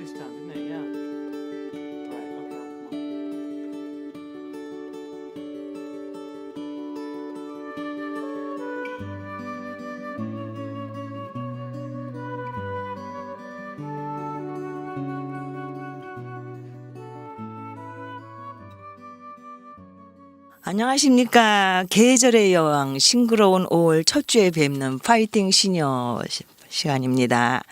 this time, didn't it? Yeah. Right. Okay. Come on. 안녕하십니까. 계절의 여왕 싱그러운 5월 첫 주에 뵙는 파이팅 시니어 시간입니다.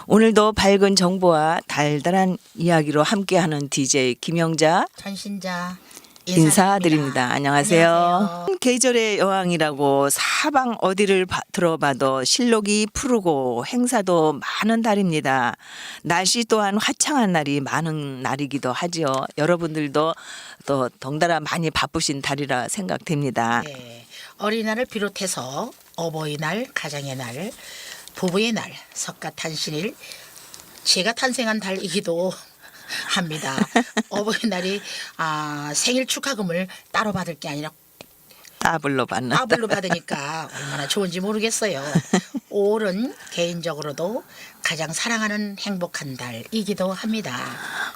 오늘도 밝은 정보와 달달한 이야기로 함께하는 DJ 김영자 전신자 인사드립니다. 안녕하세요. 안녕하세요. 계절의 여왕이라고 사방 어디를 들어봐도 실록이 푸르고 행사도 많은 달입니다. 날씨 또한 화창한 날이 많은 날이기도 하지요. 여러분들도 또 덩달아 많이 바쁘신 달이라 생각됩니다. 네, 어린이날을 비롯해서 어버이날, 가정의 날, 부부의 날, 석가탄신일, 제가 탄생한 달이기도 합니다. 어버이날이 생일 축하금을 따로 받을 게 아니라 더블로 받는. 더블로 받으니까 얼마나 좋은지 모르겠어요. 5월은 개인적으로도 가장 사랑하는 행복한 달이기도 합니다.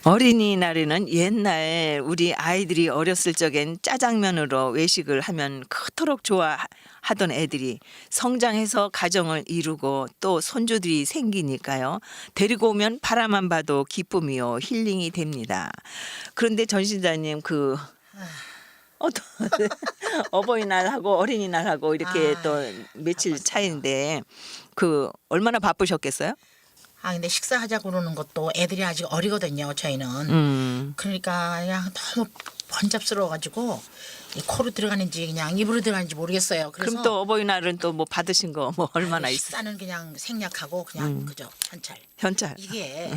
어린이날에는 옛날 우리 아이들이 어렸을 적엔 짜장면으로 외식을 하면 그토록 좋아하던 애들이 성장해서 가정을 이루고 또 손주들이 생기니까요. 데리고 오면 바라만 봐도 기쁨이요 힐링이 됩니다. 그런데 전신자님 어버이날하고 어린이날하고 이렇게 또 며칠 차이인데 얼마나 바쁘셨겠어요? 근데 식사하자고 그러는 것도 애들이 아직 어리거든요, 저희는. 그러니까 그냥 너무 번잡스러워가지고 이 코로 들어가는지 그냥 입으로 들어가는지 모르겠어요. 그래서 그럼 또 어버이날은 또 뭐 받으신 거 뭐 얼마나 있어요? 식사는 그냥 생략하고 그냥 그저 현찰. 현찰. 이게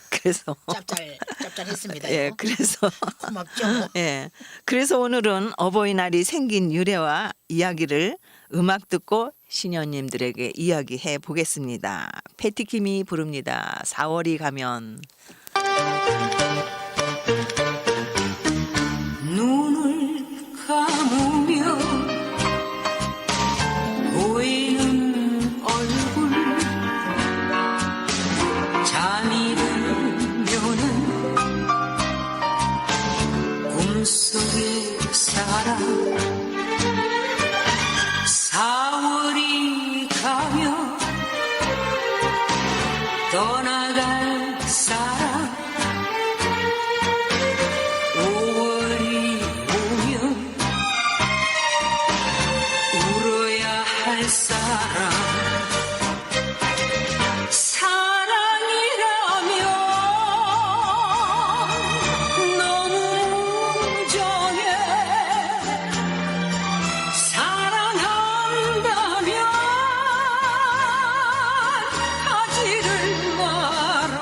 그래서 짭짤했습니다. 예, 그래서 고맙죠. 예. 그래서 오늘은 어버이날이 생긴 유래와 이야기를 음악 듣고 시녀님들에게 이야기해 보겠습니다. 패티킴이 부릅니다. 4월이 가면. 눈을 감으며 보이는 얼굴 잠이 들면은 꿈속의 사람 4월이 가면 떠나갈 사람 5월이 오면 울어야 할 사람 사랑이라면 너무 무정해 사랑한다면 가지를 말어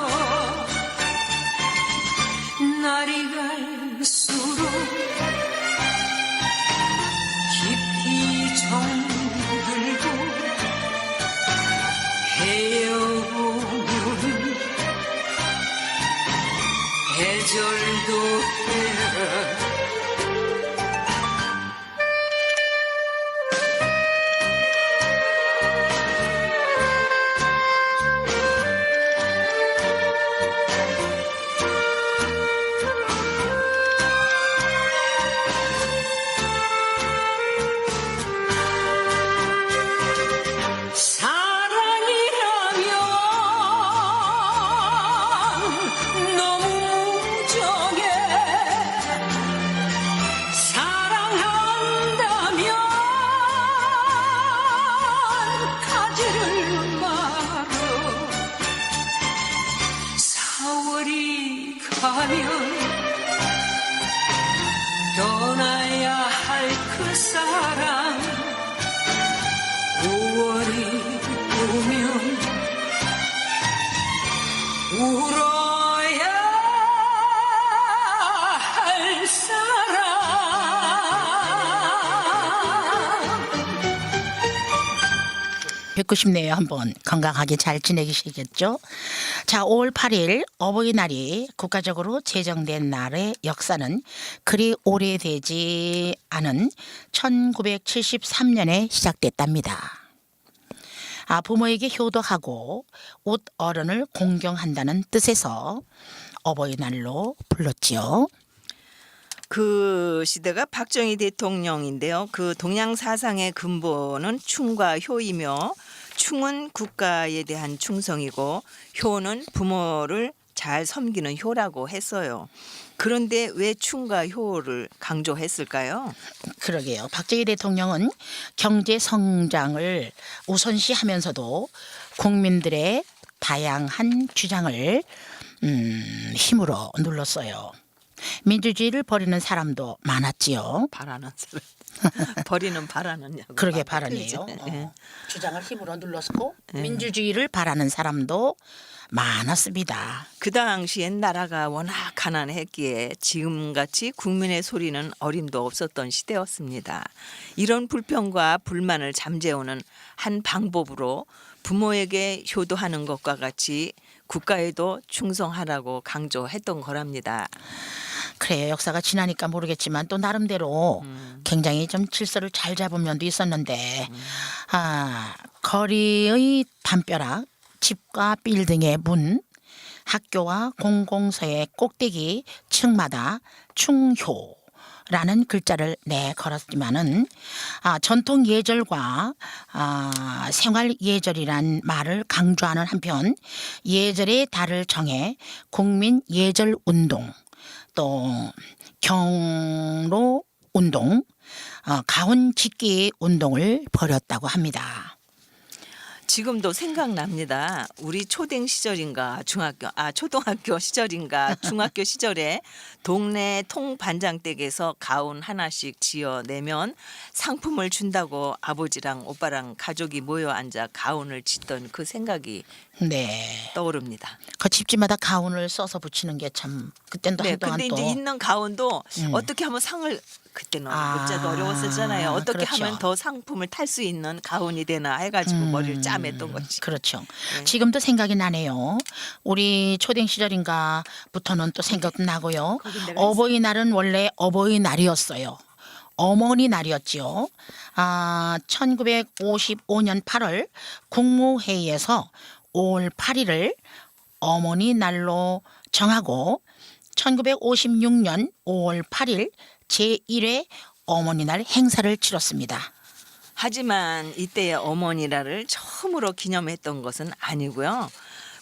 날이 갈수록 깊이 정들고 헤어보면 계절도 해라 사랑이라면 너무 무정해 사랑한다면 가지를 말어 4월이 가면 떠나야 할 그 사람 5월이 오면 울어야 할 사람 뵙고 싶네요. 한번 건강하게 잘 지내시겠죠? 자, 5월 8일 어버이날이 국가적으로 제정된 날의 역사는 그리 오래되지 않은 1973년에 시작됐답니다. 부모에게 효도하고 옷 어른을 공경한다는 뜻에서 어버이날로 불렀지요. 그 시대가 박정희 대통령인데요. 그 동양 사상의 근본은 충과 효이며 충은 국가에 대한 충성이고 효는 부모를 잘 섬기는 효라고 했어요. 그런데 왜 충과 효를 강조했을까요? 그러게요. 박정희 대통령은 경제 성장을 우선시하면서도 국민들의 다양한 주장을 힘으로 눌렀어요. 민주주의를 버리는 사람도 많았지요. 바라는 사람. 버리는 바라는 야구. 그러게 바라네요. 예. 주장을 힘으로 눌렀고 민주주의를 바라는 사람도 많았습니다. 그 당시엔 나라가 워낙 가난했기에 지금같이 국민의 소리는 어림도 없었던 시대였습니다. 이런 불평과 불만을 잠재우는 한 방법으로 부모에게 효도하는 것과 같이 국가에도 충성하라고 강조했던 거랍니다. 그래요. 역사가 지나니까 모르겠지만 또 나름대로 굉장히 좀 질서를 잘 잡은 면도 있었는데 거리의 담벼락, 집과 빌딩의 문, 학교와 공공서의 꼭대기 층마다 충효라는 글자를 걸었지만은 전통 예절과 생활 예절이란 말을 강조하는 한편 예절의 달을 정해 국민 예절 운동, 또 경로 운동, 가훈 짓기 운동을 벌였다고 합니다. 지금도 생각납니다. 우리 초등 시절인가 초등학교 시절인가 중학교 시절에 동네 통반장댁에서 가운 하나씩 지어내면 상품을 준다고 아버지랑 오빠랑 가족이 모여 앉아 가운을 짓던 그 생각이 네. 떠오릅니다. 그 집집마다 가운을 써서 붙이는 게 참 그땐 또 네, 한동안 근데 또 이제 있는 가운도 어떻게 하면 상을 그때는 문자도 어려웠었잖아요. 어떻게 그렇죠. 하면 더 상품을 탈 수 있는 가운이 되나 해가지고 머리를 짜맸던 거지. 그렇죠. 지금도 생각이 나네요. 우리 초등 시절인가부터는 또 생각도 나고요. 거긴 내가 어버이날은 원래 어버이날이었어요. 어머니 날이었지요. 1955년 8월 국무회의에서 5월 8일을 어머니 날로 정하고 1956년 5월 8일 제1회 어머니날 행사를 치렀습니다. 하지만 이때의 어머니날을 처음으로 기념했던 것은 아니고요.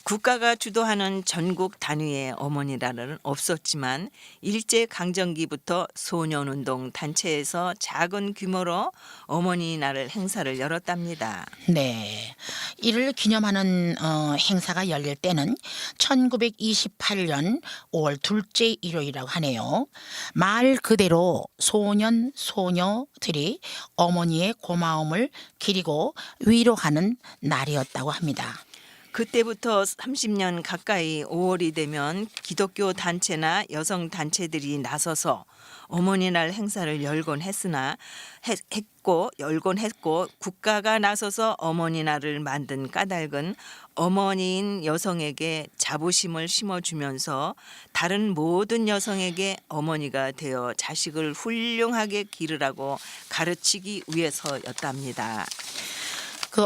국가가 주도하는 전국 단위의 어머니날은 없었지만 일제강점기부터 소년운동 단체에서 작은 규모로 어머니날을 행사를 열었답니다. 네, 이를 기념하는 행사가 열릴 때는 1928년 5월 둘째 일요일이라고 하네요. 말 그대로 소년 소녀들이 어머니의 고마움을 기리고 위로하는 날이었다고 합니다. 그때부터 30년 가까이 5월이 되면 기독교 단체나 여성 단체들이 나서서 어머니날 행사를 열곤 했고 국가가 나서서 어머니날을 만든 까닭은 어머니인 여성에게 자부심을 심어주면서 다른 모든 여성에게 어머니가 되어 자식을 훌륭하게 기르라고 가르치기 위해서였답니다. 그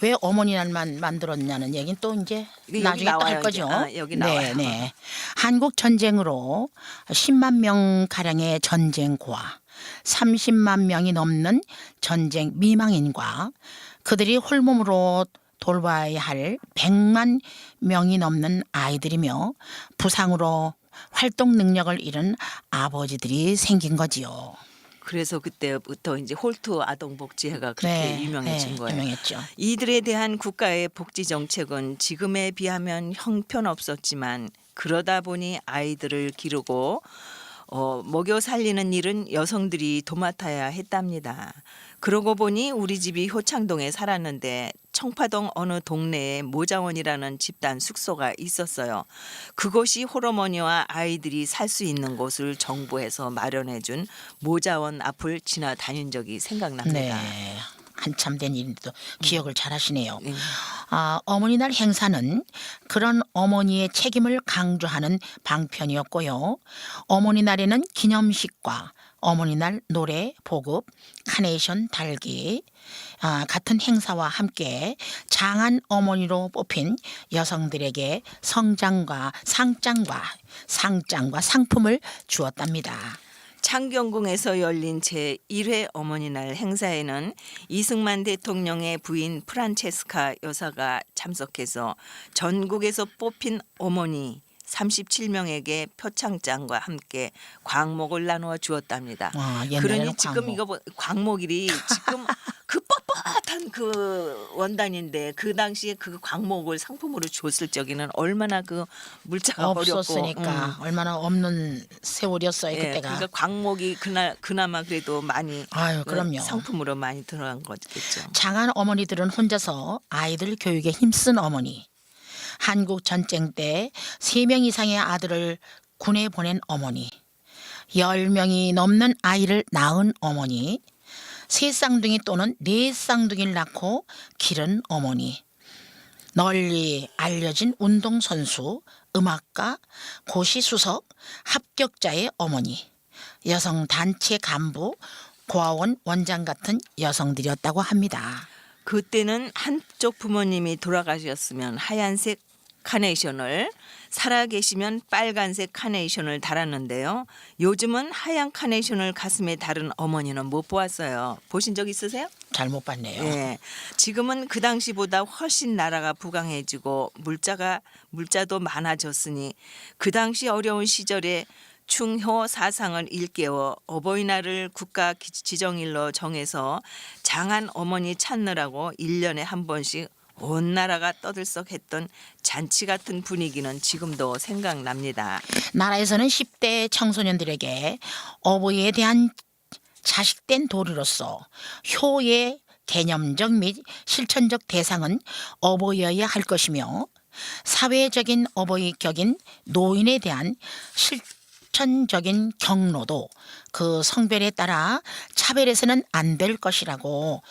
왜 어머니날만 만들었냐는 얘기는 또 이제 여기 나중에 또 할 나와요, 거죠. 이제. 여기 나와요. 네. 한국 전쟁으로 10만 명 가량의 전쟁과 30만 명이 넘는 전쟁 미망인과 그들이 홀몸으로 돌봐야 할 100만 명이 넘는 아이들이며 부상으로 활동 능력을 잃은 아버지들이 생긴 거지요. 그래서 그때부터 이제 홀트 아동복지회가 그렇게 유명해진 거예요. 유명했죠. 이들에 대한 국가의 복지 정책은 지금에 비하면 형편없었지만 그러다 보니 아이들을 기르고 먹여 살리는 일은 여성들이 도맡아야 했답니다. 그러고 보니 우리 집이 효창동에 살았는데 청파동 어느 동네에 모자원이라는 집단 숙소가 있었어요. 그곳이 홀어머니와 아이들이 살 수 있는 곳을 정부에서 마련해 준 모자원 앞을 지나다닌 적이 생각납니다. 네. 한참 된 일인데도 기억을 잘 하시네요. 어머니날 행사는 그런 어머니의 책임을 강조하는 방편이었고요. 어머니날에는 기념식과 어머니날 노래 보급, 카네이션 달기 같은 행사와 함께 장한 어머니로 뽑힌 여성들에게 상장과 상품을 주었답니다. 창경궁에서 열린 제1회 어머니날 행사에는 이승만 대통령의 부인 프란체스카 여사가 참석해서 전국에서 뽑힌 어머니 37명에게 표창장과 함께 광목을 나누어 주었답니다. 옛날에는 그러니 지금 광목. 이거 광목일이 지금 그 뻣뻣한 그 원단인데 그 당시에 그 광목을 상품으로 줬을 적에는 얼마나 그 물자가 없었으니까 어렵고 얼마나 없는 세월이었어요 그때가. 그러니까 광목이 그나마 그래도 많이 아유, 그럼요. 상품으로 많이 들어간 거겠죠. 장한 어머니들은 혼자서 아이들 교육에 힘쓴 어머니, 한국 전쟁 때 3명 이상의 아들을 군에 보낸 어머니, 10명이 넘는 아이를 낳은 어머니, 3쌍둥이 또는 4쌍둥이를 낳고 기른 어머니, 널리 알려진 운동선수, 음악가, 고시수석, 합격자의 어머니, 여성단체 간부, 고아원 원장 같은 여성들이었다고 합니다. 그때는 한쪽 부모님이 돌아가셨으면 하얀색 카네이션을, 살아계시면 빨간색 카네이션을 달았는데요. 요즘은 하얀 카네이션을 가슴에 다른 어머니는 못 보았어요. 보신 적 있으세요? 잘 못 봤네요. 예. 지금은 그 당시보다 훨씬 나라가 부강해지고 물자도 많아졌으니 그 당시 어려운 시절에 충효 사상을 일깨워 어버이날을 국가 지정일로 정해서 장한 어머니 찾느라고 1년에 한 번씩 온 나라가 떠들썩했던 잔치 같은 분위기는 지금도 생각납니다. 나라에서는 10대 청소년들에게 어버이에 대한 자식된 도리로서 효의 개념적 및 실천적 대상은 어버이여야 할 것이며 사회적인 어버이 격인 노인에 대한 실천적인 경로도 그 성별에 따라 차별해서는 안 될 것이라고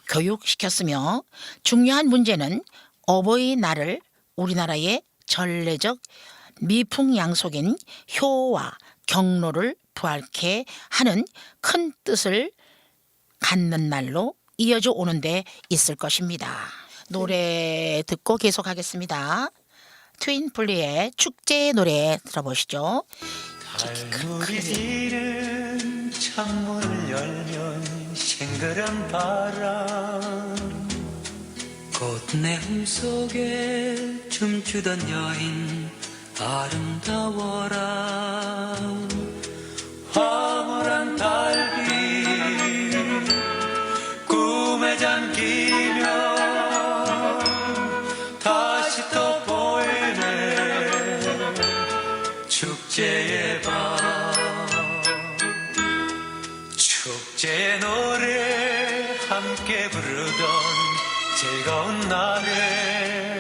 교육시켰으며 중요한 문제는 어버이날을 우리나라의 전례적 미풍양속인 효와 경로를 부활케 하는 큰 뜻을 갖는 날로 이어져 오는 데 있을 것입니다. 노래 듣고 계속하겠습니다. 트윈플리의 축제의 노래 들어보시죠. 달물이 지는 창문을 열면 싱그런 바람 꽃내음 속에 춤추던 여인 아름다워라 황홀한 달빛 꿈에 잠기며 다시 또 보이네 축제의 밤 축제의 노래 함께 부르던 즐거운 날에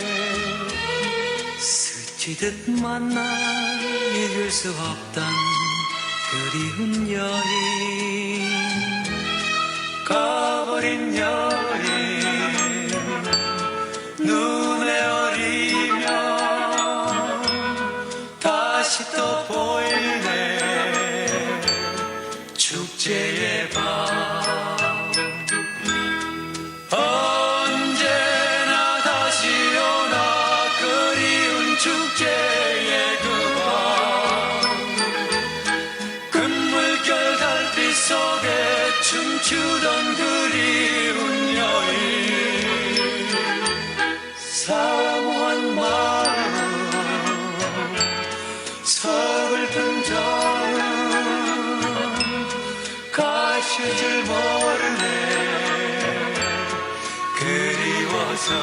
스치듯 만나 잊을 수 없던 그리운 여인 가버린 여인 눈에 어리면 다시 또 보이네 축제의 밤 언제나 다시 오나 그리운 축제의 그 물결 달빛 속에 춤추던 그리운 여인 사모한 마음 서글픈 정음 가실 줄 모르네 그리워서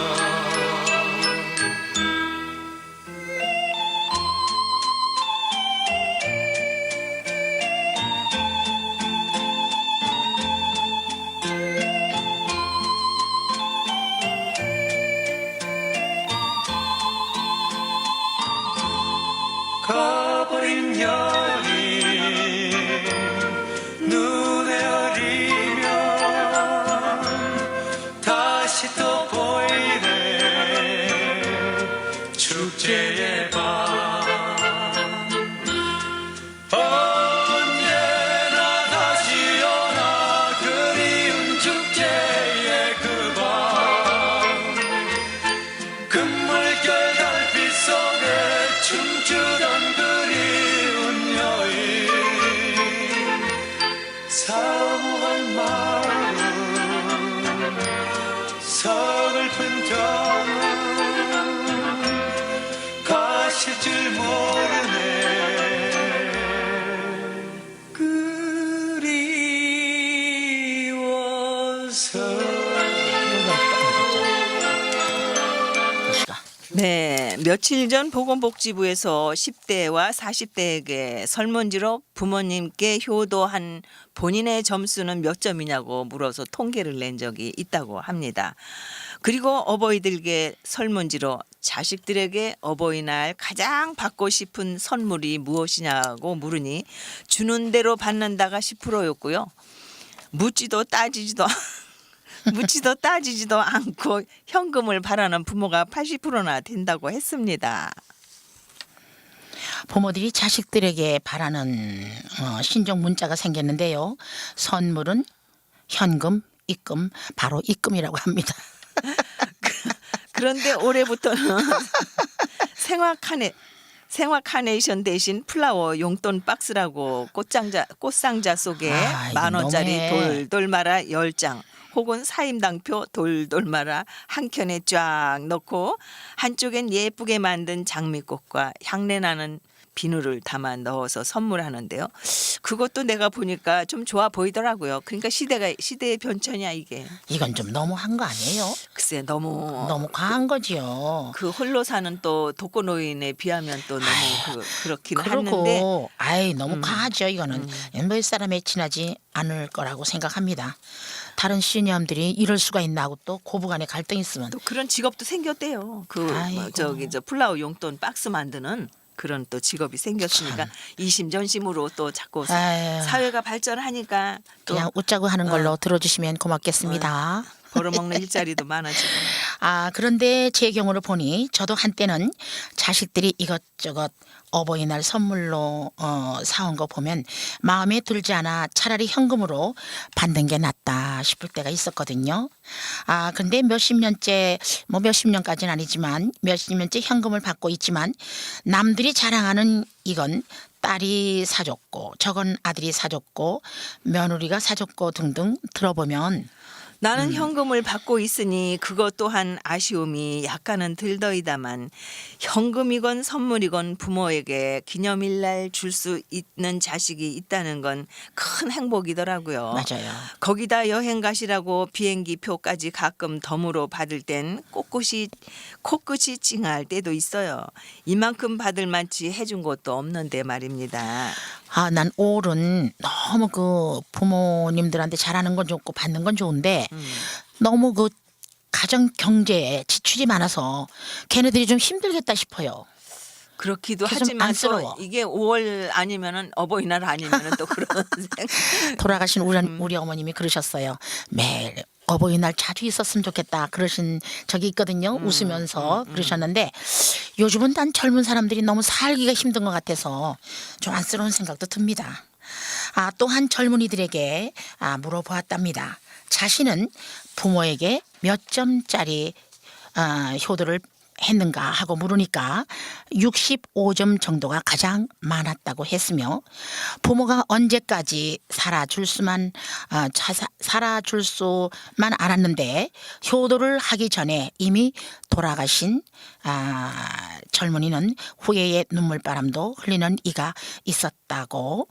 가버린 여인 눈에 어리면 다시 또 보이네 금물결 달빛 속에 춤추던 그리운 여인 사무한 마음 서글픈 정은 가실 줄 모르네 그리워서 네, 며칠 전 보건복지부에서 10대와 40대에게 설문지로 부모님께 효도한 본인의 점수는 몇 점이냐고 물어서 통계를 낸 적이 있다고 합니다. 그리고 어버이들께 설문지로 자식들에게 어버이날 가장 받고 싶은 선물이 무엇이냐고 물으니 주는 대로 받는다가 10%였고요. 묻지도 따지지도 않고 현금을 바라는 부모가 80%나 된다고 했습니다. 부모들이 자식들에게 바라는 신종 문자가 생겼는데요. 선물은 현금, 입금, 바로 입금이라고 합니다. 그런데 올해부터는 생화 카네이션 대신 플라워 용돈 박스라고 꽃상자 속에 이거 10,000원짜리 너무해. 돌돌 말아 10장 혹은 사임당표 돌돌 말아 한 켠에 쫙 넣고 한쪽엔 예쁘게 만든 장미꽃과 향내나는 비누를 담아 넣어서 선물하는데요. 그것도 내가 보니까 좀 좋아 보이더라고요. 그러니까 시대의 변천이야 이게. 이건 좀 너무한 거 아니에요? 글쎄 너무 과한 거지요. 그 홀로 사는 또 독거노인에 비하면 또 너무 그렇기는 한데 그리고 너무 과하죠. 이거는 몇 사람에 지나지 않을 거라고 생각합니다. 다른 시니엄들이 이럴 수가 있나 하고 또 고부간에 갈등이 있으면 또 그런 직업도 생겼대요. 아이고. 저 플라워 용돈 박스 만드는 그런 또 직업이 생겼으니까 이심전심으로 또 자꾸 아유. 사회가 발전하니까 또 그냥 웃자고 하는 걸로 들어주시면 고맙겠습니다. 벌어먹는 일자리도 많아지고. 그런데 제 경우를 보니 저도 한때는 자식들이 이것저것 어버이날 선물로 사온 거 보면 마음에 들지 않아 차라리 현금으로 받는 게 낫다 싶을 때가 있었거든요. 근데 몇십 년째 몇십 년까지는 아니지만 몇십 년째 현금을 받고 있지만 남들이 자랑하는 이건 딸이 사줬고 저건 아들이 사줬고 며느리가 사줬고 등등 들어보면 나는 현금을 받고 있으니 그것 또한 아쉬움이 약간은 들더이다만 현금이건 선물이건 부모에게 기념일날 줄 수 있는 자식이 있다는 건 큰 행복이더라고요. 맞아요. 거기다 여행 가시라고 비행기 표까지 가끔 덤으로 받을 땐 코끝이 찡할 때도 있어요. 이만큼 받을 만치 해준 것도 없는데 말입니다. 난 올은 너무 그 부모님들한테 잘하는 건 좋고 받는 건 좋은데 너무 그 가정 경제에 지출이 많아서 걔네들이 좀 힘들겠다 싶어요. 그렇기도 좀 하지만 안쓰러워. 또 이게 5월 아니면은 어버이날 아니면은 또 그런 생각. 돌아가신 우리 어머님이 그러셨어요. 매일 어버이날 자주 있었으면 좋겠다 그러신 적이 있거든요. 웃으면서 그러셨는데 요즘은 난 젊은 사람들이 너무 살기가 힘든 것 같아서 좀 안쓰러운 생각도 듭니다. 또 한 젊은이들에게 물어보았답니다. 자신은 부모에게 몇 점짜리 효도를 했는가 하고 물으니까 65점 정도가 가장 많았다고 했으며 부모가 언제까지 살아줄 수만 알았는데 효도를 하기 전에 이미 돌아가신 젊은이는 후회의 눈물바람도 흘리는 이가 있었다고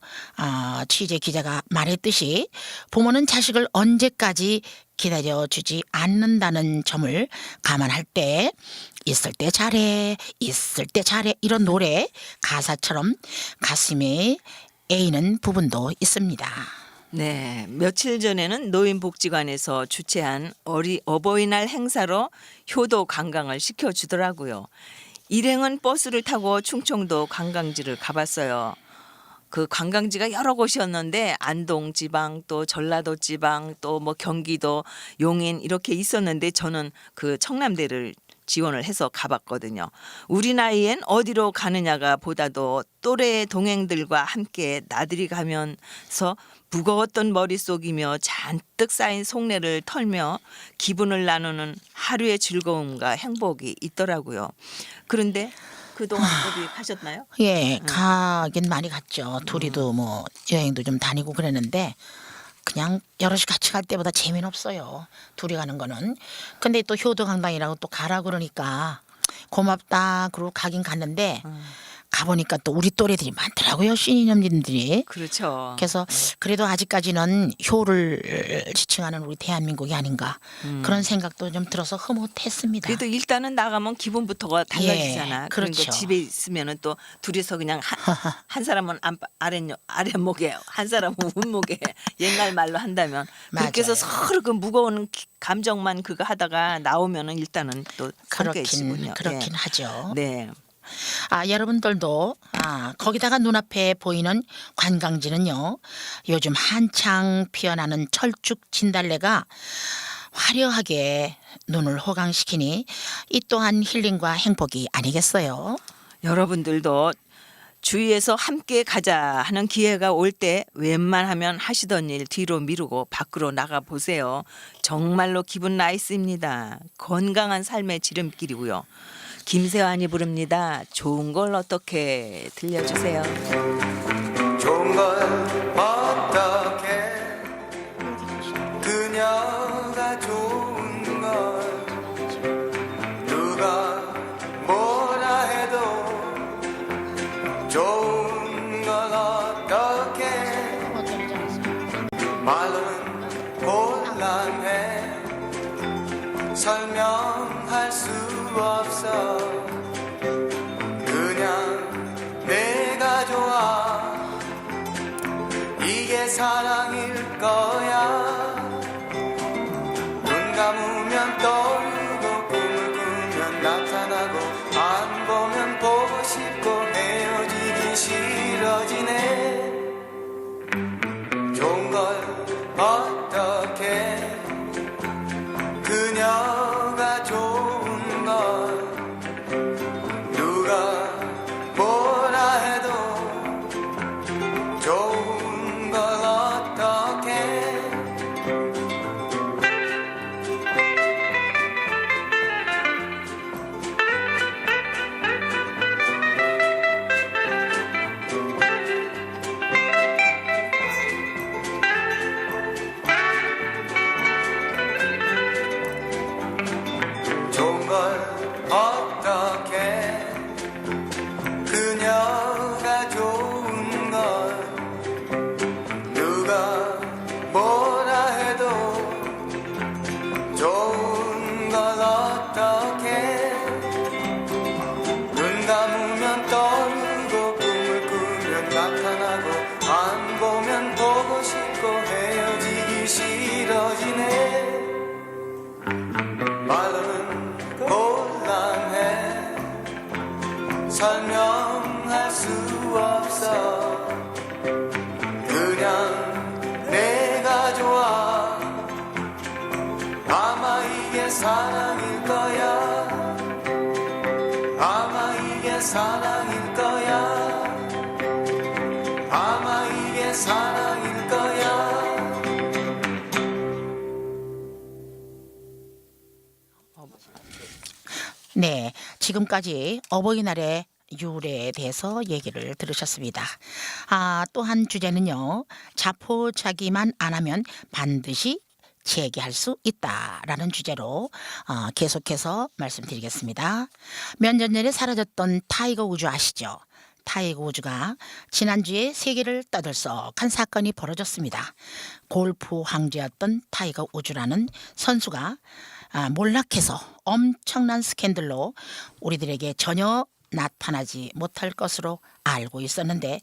취재 기자가 말했듯이 부모는 자식을 언제까지 기다려주지 않는다는 점을 감안할 때 있을 때 잘해 이런 노래 가사처럼 가슴에 애이는 부분도 있습니다. 네, 며칠 전에는 노인복지관에서 주최한 어버이날 행사로 효도 관광을 시켜주더라고요. 일행은 버스를 타고 충청도 관광지를 가봤어요. 그 관광지가 여러 곳이었는데 안동 지방 또 전라도 지방 또 뭐 경기도 용인 이렇게 있었는데 저는 그 청남대를 지원을 해서 가봤거든요. 우리 나이엔 어디로 가느냐가 보다도 또래 동행들과 함께 나들이 가면서 무거웠던 머릿속이며 잔뜩 쌓인 속내를 털며 기분을 나누는 하루의 즐거움과 행복이 있더라고요. 그런데 그동안 어디 가셨나요? 예, 가긴 많이 갔죠. 둘이도 뭐 여행도 좀 다니고 그랬는데 그냥 여럿이 같이 갈 때보다 재미는 없어요. 둘이 가는 거는. 근데 또 효도강당이라고 또 가라 그러니까 고맙다 그러고 가긴 갔는데 가보니까 또 우리 또래들이 많더라고요. 시니엄님들이. 그렇죠. 그래서 그래도 아직까지는 효를 지칭하는 우리 대한민국이 아닌가 그런 생각도 좀 들어서 흐뭇했습니다. 그래도 일단은 나가면 기분부터가 달라지잖아. 예, 그리고 그렇죠. 집에 있으면은 또 둘이서 그냥 한 사람은 아랫목에 한 사람은 윗목에 옛날 말로 한다면 그렇게 해서 맞아요. 서로 그 무거운 감정만 그거 하다가 나오면은 일단은 또 상쾌해지군요. 그렇긴 예. 하죠. 네. 여러분들도 거기다가 눈앞에 보이는 관광지는요. 요즘 한창 피어나는 철쭉 진달래가 화려하게 눈을 호강시키니 이 또한 힐링과 행복이 아니겠어요? 여러분들도 주위에서 함께 가자 하는 기회가 올 때 웬만하면 하시던 일 뒤로 미루고 밖으로 나가 보세요. 정말로 기분 나이스입니다. 건강한 삶의 지름길이고요. 김세환이 부릅니다. 좋은 걸 어떻게 들려주세요. 좋은 걸 어떻게 그녀가 좋은 걸 누가 뭐라 해도 좋은 걸 어떻게 말로는 곤란해 설명할 수 없어 그냥 내가 좋아 이게 사랑일 거야 눈 감으면 떠오르고 꿈을 꾸면 나타나고 안 보면 보고 싶고 헤어지기 싫어지네 좋은 걸 어떻게 그녀가 좋은 걸 누가 뭐라 해도 좋은 걸 어떻게 좋은 걸 어떻게 그녀가 좋은 걸 누가 뭐라 해도 좋은 걸 어떻게 눈 감으면 떠오르고 꿈을 꾸면 나타나고 안 보면 보고 싶고 헤어지기 싫어지네 말로는 곤란해 설명할 수 없어 그냥 내가 좋아 아마 이게 사랑일 거야 아마 이게 사랑일 거야 아마 이게 사랑일 거야 네, 지금까지 어버이날의 유래에 대해서 얘기를 들으셨습니다. 또한 주제는요. 자포자기만 안 하면 반드시 재기할 수 있다라는 주제로 계속해서 말씀드리겠습니다. 몇 년 전에 사라졌던 타이거 우즈 아시죠? 타이거 우즈가 지난주에 세계를 떠들썩한 사건이 벌어졌습니다. 골프 황제였던 타이거 우즈라는 선수가 몰락해서 엄청난 스캔들로 우리들에게 전혀 나타나지 못할 것으로 알고 있었는데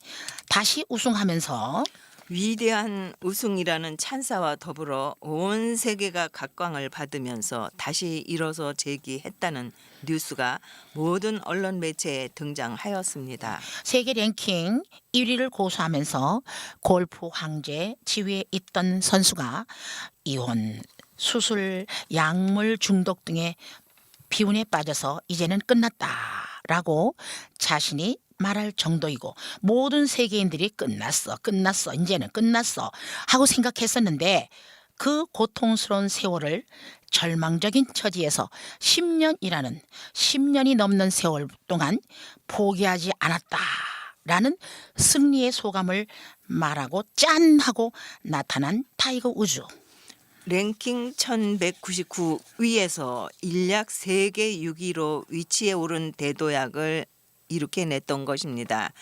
다시 우승하면서 위대한 우승이라는 찬사와 더불어 온 세계가 각광을 받으면서 다시 일어서 재기했다는 뉴스가 모든 언론 매체에 등장하였습니다. 세계 랭킹 1위를 고수하면서 골프 황제 지위에 있던 선수가 이혼, 수술, 약물 중독 등의 비운에 빠져서 이제는 끝났다라고 자신이 말할 정도이고 모든 세계인들이 끝났어 이제는 끝났어 하고 생각했었는데 그 고통스러운 세월을 절망적인 처지에서 10년이라는 10년이 넘는 세월 동안 포기하지 않았다라는 승리의 소감을 말하고 짠 하고 나타난 타이거 우즈. 랭킹 1199 위에서 일약 세계 6위로 위치에 오른 대도약을 이렇게 냈던 것입니다.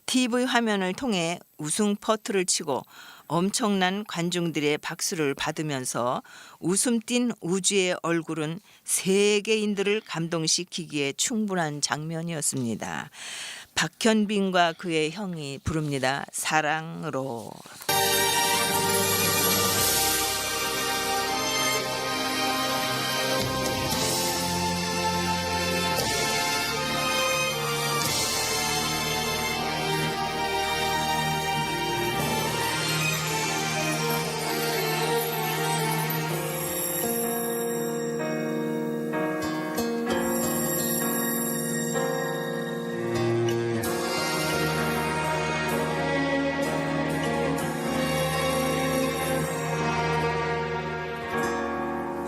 TV 화면을 통해 우승 퍼트를 치고 엄청난 관중들의 박수를 받으면서 웃음 띤 우주의 얼굴은 세계인들을 감동시키기에 충분한 장면이었습니다. 박현빈과 그의 형이 부릅니다. 사랑으로.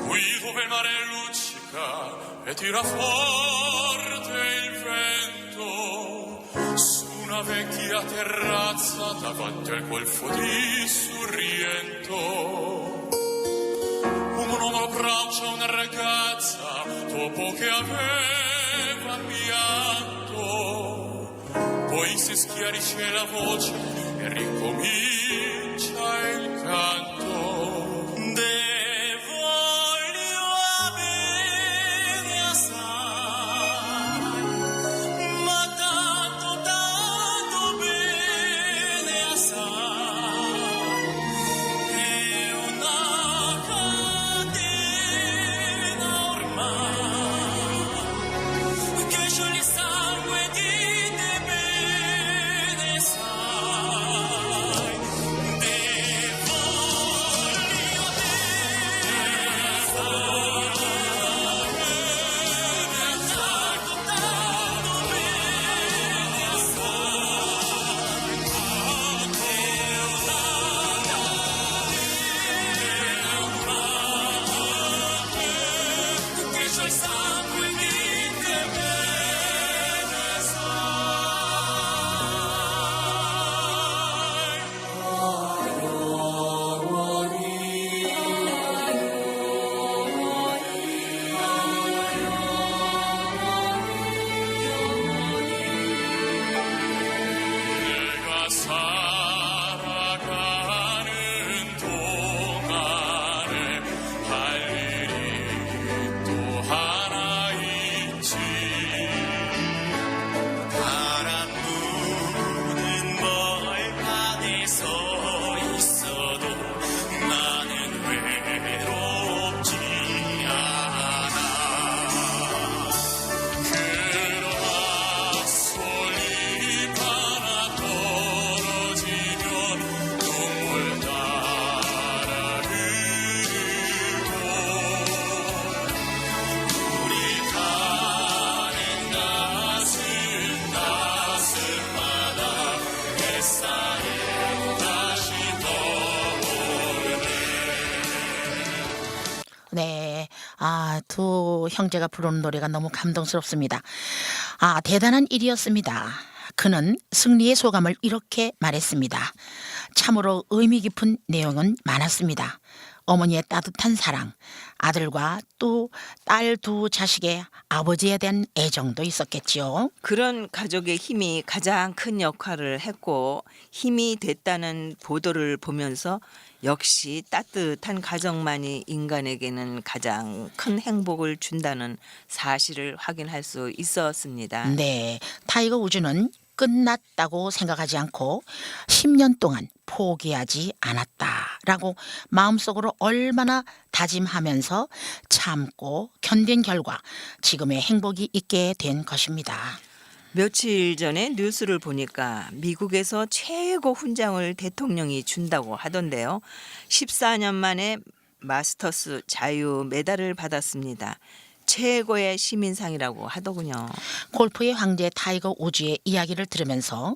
Guido per mare luccica e tira forte il vento su una vecchia terrazza davanti al golfo di Sorrento. Un uomo abbraccia una ragazza dopo che aveva pianto, poi si schiarisce la voce e ricomincia il canto. 네. 두 형제가 부르는 노래가 너무 감동스럽습니다. 대단한 일이었습니다. 그는 승리의 소감을 이렇게 말했습니다. 참으로 의미 깊은 내용은 많았습니다. 어머니의 따뜻한 사랑, 아들과 또 딸 두 자식의 아버지에 대한 애정도 있었겠지요. 그런 가족의 힘이 가장 큰 역할을 했고 힘이 됐다는 보도를 보면서 역시 따뜻한 가정만이 인간에게는 가장 큰 행복을 준다는 사실을 확인할 수 있었습니다. 네, 타이거 우즈는 끝났다고 생각하지 않고 10년 동안 포기하지 않았다라고 마음속으로 얼마나 다짐하면서 참고 견딘 결과 지금의 행복이 있게 된 것입니다. 며칠 전에 뉴스를 보니까 미국에서 최고 훈장을 대통령이 준다고 하던데요. 14년 만에 마스터스 자유 메달을 받았습니다. 최고의 시민상이라고 하더군요. 골프의 황제 타이거 우즈의 이야기를 들으면서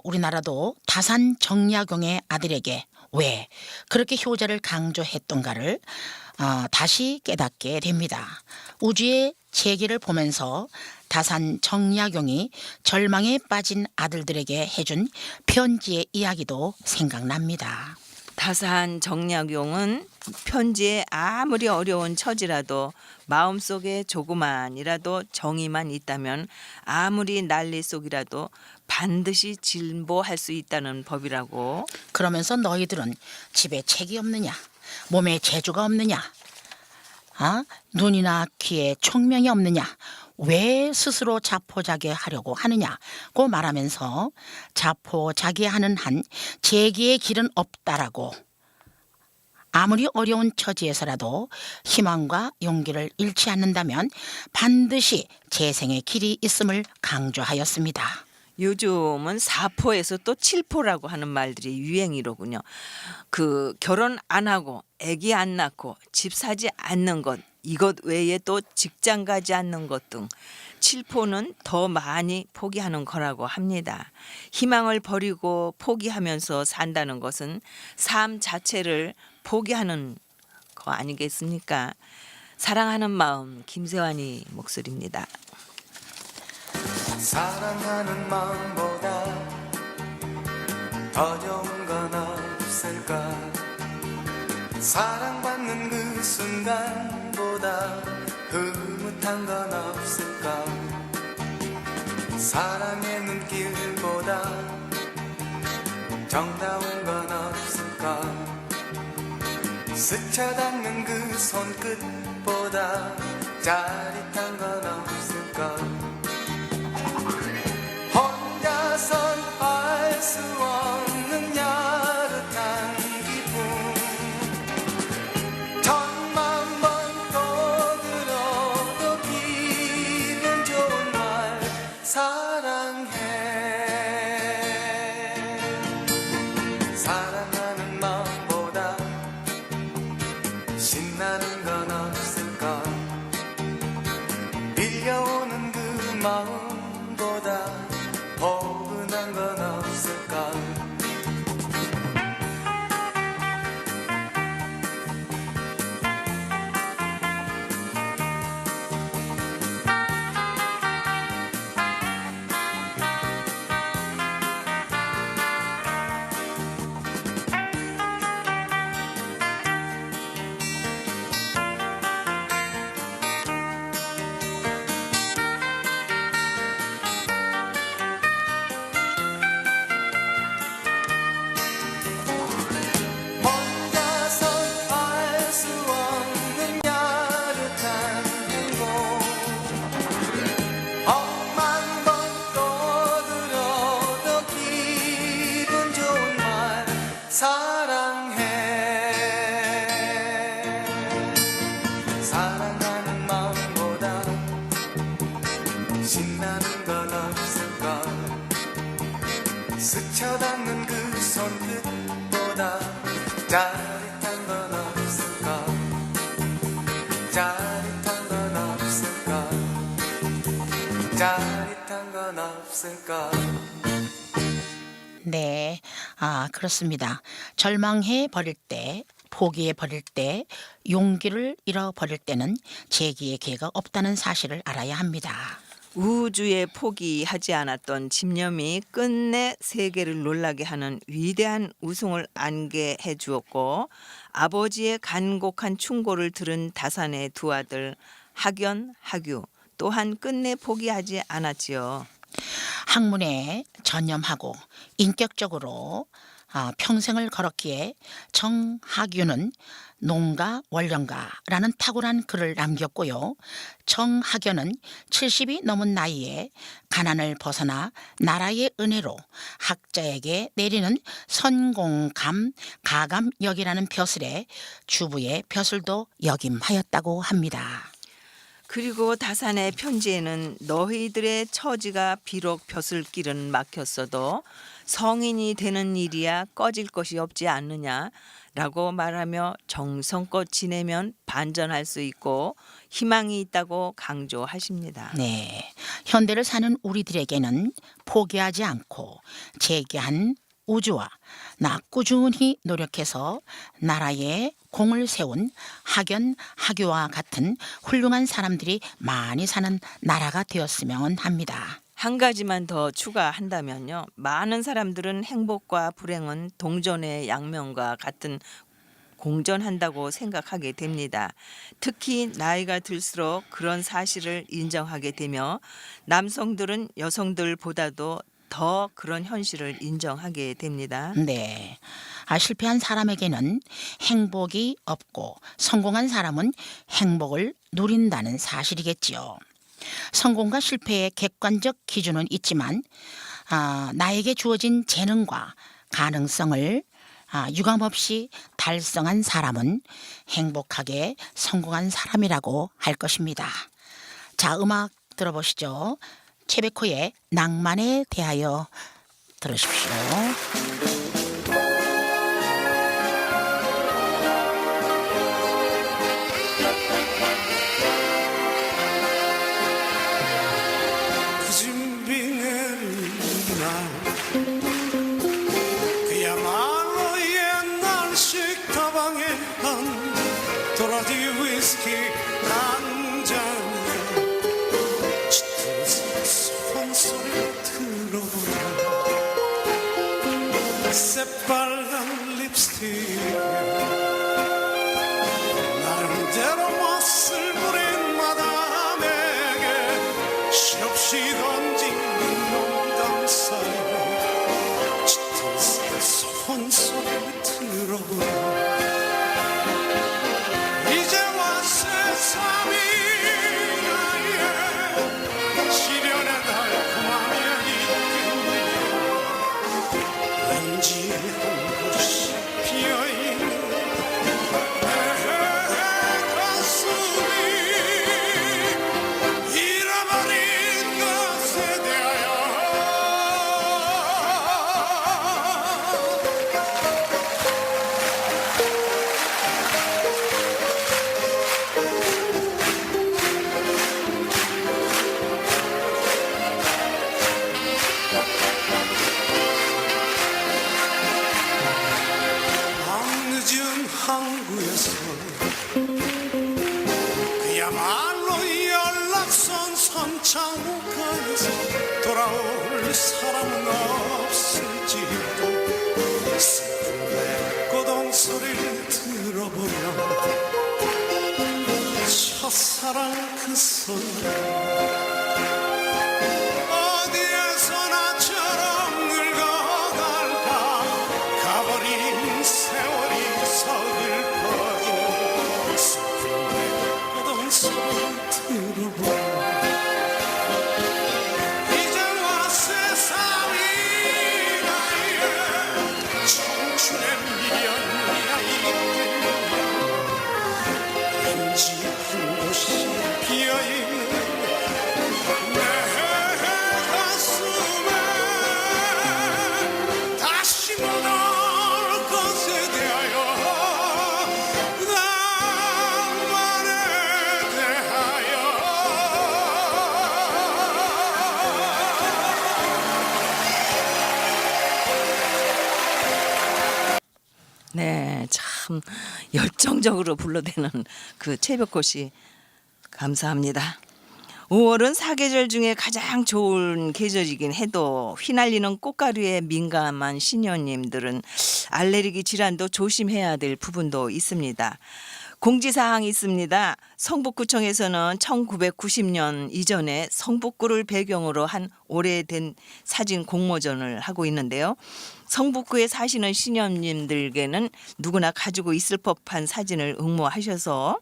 우리나라도 다산 정약용의 아들에게 왜 그렇게 효자를 강조했던가를 다시 깨닫게 됩니다. 우주의 재기를 보면서 다산 정약용이 절망에 빠진 아들들에게 해준 편지의 이야기도 생각납니다. 다산 정약용은 편지에 아무리 어려운 처지라도 마음속에 조그만이라도 정의만 있다면 아무리 난리 속이라도 반드시 진보할 수 있다는 법이라고. 그러면서 너희들은 집에 책이 없느냐, 몸에 재주가 없느냐, 눈이나 귀에 총명이 없느냐, 왜 스스로 자포자기하려고 하느냐고 말하면서 자포자기하는 한 재기의 길은 없다라고, 아무리 어려운 처지에서라도 희망과 용기를 잃지 않는다면 반드시 재생의 길이 있음을 강조하였습니다. 요즘은 4포에서 또 7포라고 하는 말들이 유행이로군요. 그 결혼 안 하고 아기 안 낳고 집 사지 않는 것, 이것 외에 또 직장 가지 않는 것 등 7포는 더 많이 포기하는 거라고 합니다. 희망을 버리고 포기하면서 산다는 것은 삶 자체를 포기하는 거 아니겠습니까? 사랑하는 마음, 김세환이 목소리입니다. 사랑하는 마음보다 더 좋은 건 없을까. 사랑받는 그 순간보다 흐뭇한 건 없을까. 사랑의 눈길보다 정다운 건 없을까. 스쳐닿는 그 손끝보다 짜릿한 건 없을까. 혼자선 알 수 없는 야릇한 기분. 천만 번 떠들어도 기분 좋은 말 사랑해. 사랑하는 마음보다 신나는 건 없을까. 밀려오는 그 마음보다 포근한 건 없을까. 혼자선 알 수 없는 야릇한 행복. 억만 번 떠들어도 기분 좋은 말 사랑해. 사랑하는 마음보다 신나는 건 없을까. 스쳐닿는 그 손끝보다 짜릿한 건 없을까. 짜릿한 건 없을까. 짜릿한 건 없을까. 네, 그렇습니다. 절망해 버릴 때, 포기해 버릴 때, 용기를 잃어버릴 때는 재기의 기회가 없다는 사실을 알아야 합니다. 우주에 포기하지 않았던 집념이 끝내 세계를 놀라게 하는 위대한 우승을 안게 해주었고, 아버지의 간곡한 충고를 들은 다산의 두 아들 학연, 학유 또한 끝내 포기하지 않았지요. 학문에 전념하고 인격적으로 평생을 걸었기에 정학유는 농가 원령가라는 탁월한 글을 남겼고요. 정학연은 70이 넘은 나이에 가난을 벗어나 나라의 은혜로 학자에게 내리는 선공감 가감역이라는 벼슬에 주부의 벼슬도 역임하였다고 합니다. 그리고 다산의 편지에는 너희들의 처지가 비록 벼슬길은 막혔어도 성인이 되는 일이야 꺼질 것이 없지 않느냐. 라고 말하며 정성껏 지내면 반전할 수 있고 희망이 있다고 강조하십니다. 네, 현대를 사는 우리들에게는 포기하지 않고 재기한 우주와 나 꾸준히 노력해서 나라에 공을 세운 학연, 학교와 같은 훌륭한 사람들이 많이 사는 나라가 되었으면 합니다. 한 가지만 더 추가한다면요. 많은 사람들은 행복과 불행은 동전의 양면과 같은 공존한다고 생각하게 됩니다. 특히 나이가 들수록 그런 사실을 인정하게 되며 남성들은 여성들보다도 더 그런 현실을 인정하게 됩니다. 네. 실패한 사람에게는 행복이 없고 성공한 사람은 행복을 누린다는 사실이겠지요. 성공과 실패의 객관적 기준은 있지만 나에게 주어진 재능과 가능성을 유감없이 달성한 사람은 행복하게 성공한 사람이라고 할 것입니다. 자, 음악 들어보시죠. 최백호의 낭만에 대하여 들으십시오. 그 준비 내린 날 그야말로 옛날식 다방에 한 도라지 위스키 한 잔에 짙은 소리 들어보라 새빨간 립스틱 나름대로 멋을 부린 마담에게 실없이 던진 농담 사이에 짙은 소리 들어보라 이제와 세상이 나의 시련의 달콤함이 있겠네 왠지 한 곳이 비어있는 내 가슴이 잃어버린 것에 대하여 밤늦은 항구에서 그야말로 연락선 선창가에서 돌아올 사람은 없을지도 슬픈 내 고동 소리를 들어보면 첫사랑 그 소리 어디에서 나처럼 늙어갈까 가버린 세월이 서글퍼지는 슬픈 내 고동 소리 들어보면 이제와 세상이 나의 청춘의 미련이야 있겠네 왠지 한 곳이 비어있는 내 가슴에 다시 못 올 것에 대하여 낭만에 대하여 네, 참 열정적으로 불러대는 그 최백호 씨 감사합니다. 5월은 사계절 중에 가장 좋은 계절이긴 해도 휘날리는 꽃가루에 민감한 시녀님들은 알레르기 질환도 조심해야 될 부분도 있습니다. 공지사항이 있습니다. 성북구청에서는 1990년 이전에 성북구를 배경으로 한 오래된 사진 공모전을 하고 있는데요. 성북구에 사시는 시녀님들에게는 누구나 가지고 있을 법한 사진을 응모하셔서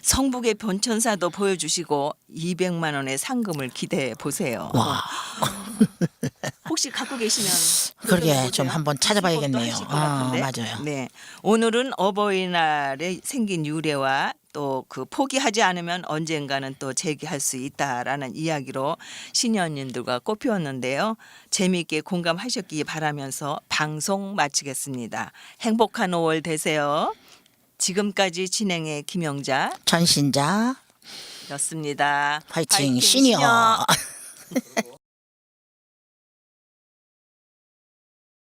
성북의 변천사도 보여주시고 200만 원의 상금을 기대해 보세요. 와, 혹시 갖고 계시면 그러게 보세요. 좀 한번 찾아봐야겠네요. 하실 것 같은데. 맞아요. 네, 오늘은 어버이날에 생긴 유래와 또 그 포기하지 않으면 언젠가는 또 재기할 수 있다라는 이야기로 신현님들과 꽃피웠는데요. 재미있게 공감하셨기 바라면서 방송 마치겠습니다. 행복한 5월 되세요. 지금까지 진행의 김영자 전신자 였습니다. 화이팅 시니어.